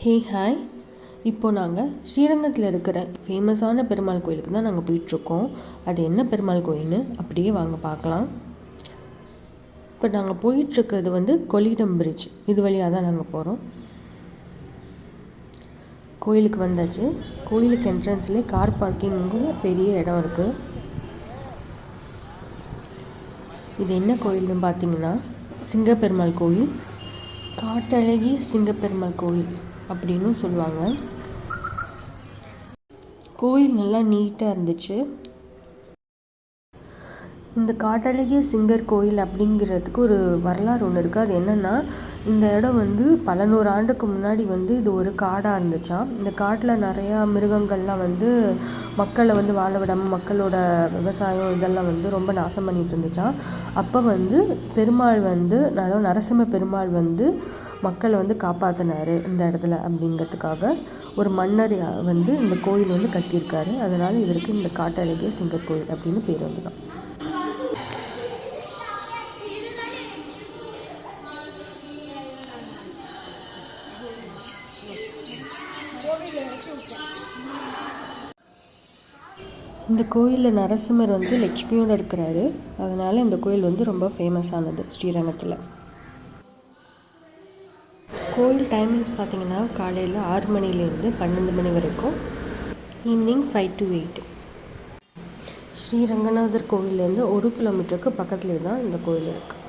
Hey hi, இப்போது நாங்கள் ஸ்ரீரங்கத்தில் இருக்கிற ஃபேமஸான பெருமாள் கோயிலுக்கு தான் நாங்கள் போயிட்டுருக்கோம். அது என்ன பெருமாள் கோயில்னு அப்படியே வாங்க பார்க்கலாம். இப்போ நாங்கள் போயிட்டுருக்கிறது கொள்ளிடம் பிரிட்ஜ், இது வழியாக தான் நாங்கள் போகிறோம். கோயிலுக்கு வந்தாச்சு. கோயிலுக்கு என்ட்ரன்ஸ்லேயே கார் பார்க்கிங்கும் பெரிய இடம் இருக்குது. இது என்ன கோயில்னு பார்த்தீங்கன்னா சிங்கப்பெருமாள் கோயில், காட்டழகிய சிங்கப்பெருமாள் கோயில் அப்படின்னு சொல்லுவாங்க. கோயில் நல்லா நீட்டாக இருந்துச்சு. இந்த காட்டழகிய சிங்கர் கோயில் அப்படிங்கிறதுக்கு ஒரு வரலாறு ஒன்று இருக்குது. அது என்னென்னா, இந்த இடம் பல நூறு ஆண்டுக்கு முன்னாடி இது ஒரு காடாக இருந்துச்சாம். இந்த காட்டில் நிறையா மிருகங்கள்லாம் மக்களை வாழ விடாமல் மக்களோட விவசாயம் இதெல்லாம் ரொம்ப நாசம் பண்ணிகிட்டு இருந்துச்சாம். அப்போ பெருமாள் அதாவது நரசிம்ம பெருமாள் மக்களை காப்பாற்றினார் இந்த இடத்துல அப்படிங்கிறதுக்காக ஒரு மன்னர் இந்த கோயில் கட்டியிருக்காரு. அதனால் இதற்கு இந்த காட்டழகிய சிங்கர் கோயில் அப்படின்னு பேர் வந்துடும். இந்த கோயிலில் நரசிம்மர் லக்ஷ்மியோடு இருக்கிறாரு. அதனால் இந்த கோயில் ரொம்ப ஃபேமஸானது ஸ்ரீரங்கத்தில். கோயில் டைமிங்ஸ் பார்த்திங்கன்னா காலையில் 6 மணிலேருந்து 12 மணி வரைக்கும், ஈவினிங் 5 to 8. ஸ்ரீரங்கநாதர் கோயிலேருந்து 1 கிலோமீட்டருக்கு பக்கத்துலேயே தான் இந்த கோயில் இருக்குது.